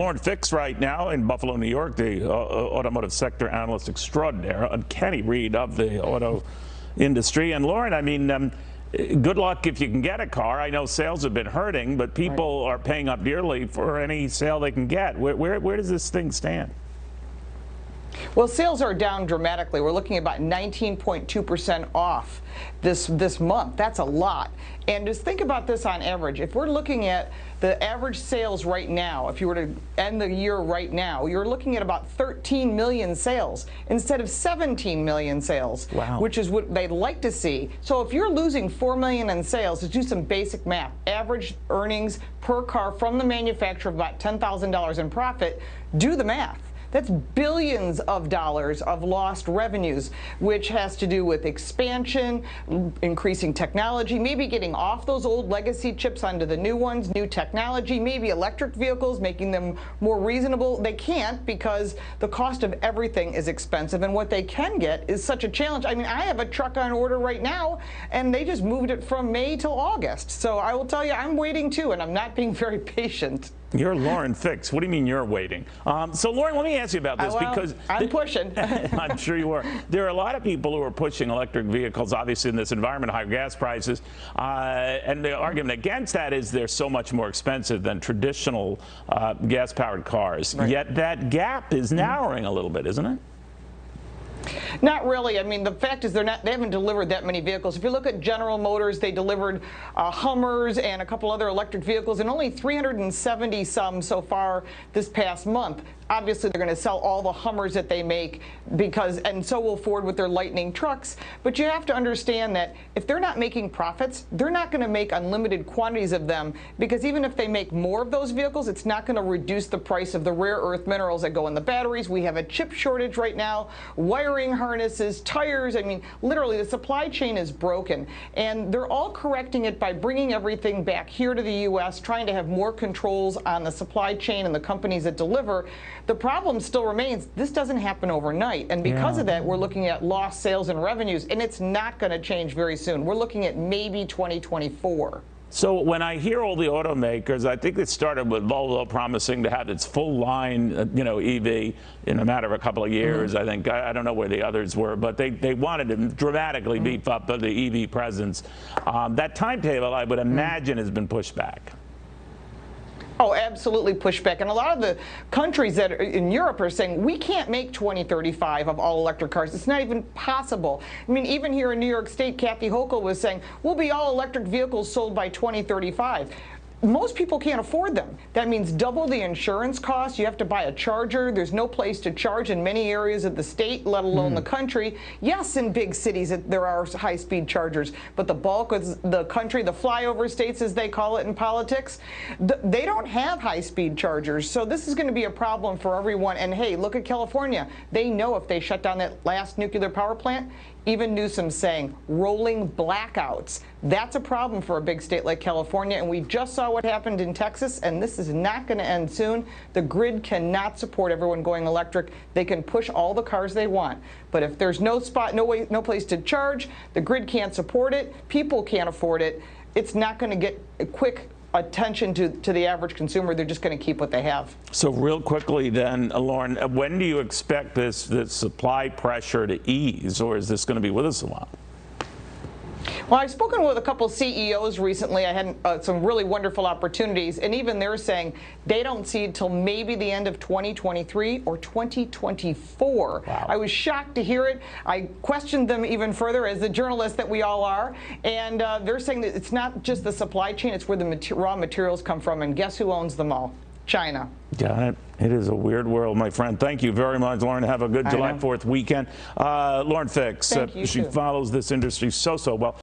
Lauren Fix right now in Buffalo, New York, the automotive sector analyst extraordinaire, uncanny read of the auto industry. And Lauren, I mean, good luck if you can get a car. I know sales have been hurting, but people are paying up dearly for any sale they can get. Where does this thing stand? Well, sales are down dramatically. We're looking at about 19.2% off this month. That's a lot. And just think about this on average. If we're looking at the average sales right now, if you were to end the year right now, you're looking at about 13 million sales instead of 17 million sales, which is what they'd like to see. So if you're losing 4 million in sales, let's do some basic math. Average earnings per car from the manufacturer of about $10,000 in profit. Do the math. That's billions of dollars of lost revenues, which has to do with expansion, increasing technology, maybe getting off those old legacy chips onto the new ones, new technology, maybe electric vehicles, making them more reasonable. They can't because the cost of everything is expensive, and what they can get is such a challenge. I mean, I have a truck on order right now, and they just moved it from May till August. So I will tell you, I'm waiting too, and I'm not being very patient. You're Lauren Fix. What do you mean you're waiting? So, Lauren, let me ask you about this because I'm pushing. I'm sure you are. There are a lot of people who are pushing electric vehicles, obviously, in this environment, higher gas prices. And the argument against that is they're so much more expensive than traditional gas-powered cars. Yet that gap is narrowing a little bit, isn't it? Not really. I mean, the fact is they haven't delivered that many vehicles. If you look at General Motors, they delivered Hummers and a couple other electric vehicles, and only 370 some so far this past month. Obviously, they're going to sell all the Hummers that they make and so will Ford with their Lightning trucks. But you have to understand that if they're not making profits, they're not going to make unlimited quantities of them, because even if they make more of those vehicles, it's not going to reduce the price of the rare earth minerals that go in the batteries. We have a chip shortage right now, wiring harnesses, tires. I mean, literally, the supply chain is broken. And they're all correcting it by bringing everything back here to the U.S., trying to have more controls on the supply chain and the companies that deliver. The problem still remains, this doesn't happen overnight, and because of that, we're looking at lost sales and revenues, and it's not going to change very soon. We're looking at maybe 2024. So when I hear all the automakers, I think it started with Volvo promising to have its full line, EV in a matter of a couple of years. I think I don't know where the others were, but they wanted to dramatically beef up the EV presence. That timetable, I would imagine, has been pushed back. Oh, absolutely pushback. And a lot of the countries that are in Europe are saying, we can't make 2035 of all electric cars. It's not even possible. I mean, even here in New York State, Kathy Hochul was saying, we'll be all electric vehicles sold by 2035. Most people can't afford them. That means double the insurance costs. You have to buy a charger. There's no place to charge in many areas of the state, let alone the country. Yes, in big cities there are high-speed chargers, but the bulk of the country, the flyover states as they call it in politics, they don't have high-speed chargers. So this is going to be a problem for everyone. And hey, look at California. They know if they shut down that last nuclear power plant, even Newsom's saying rolling blackouts. That's a problem for a big state like California, and we just saw what happened in Texas, and this is not going to end soon. The grid cannot support everyone going electric. They can push all the cars they want, but if there's no spot, no place to charge, the grid can't support it, people can't afford it, it's not going to get a quick attention to the average consumer. They're just going to keep what they have. So real quickly then, Lauren, when do you expect this supply pressure to ease, or is this going to be with us a while? Well, I've spoken with a couple CEOs recently. I had some really wonderful opportunities, and even they're saying they don't see it till maybe the end of 2023 or 2024. Wow. I was shocked to hear it. I questioned them even further, as the journalists that we all are, and they're saying that it's not just the supply chain, it's where the raw materials come from, and guess who owns them all? China. Got it. It is a weird world, my friend. Thank you very much, Lauren. Have a good July 4th weekend. Lauren Fix, Thank you she too. follows this industry so well.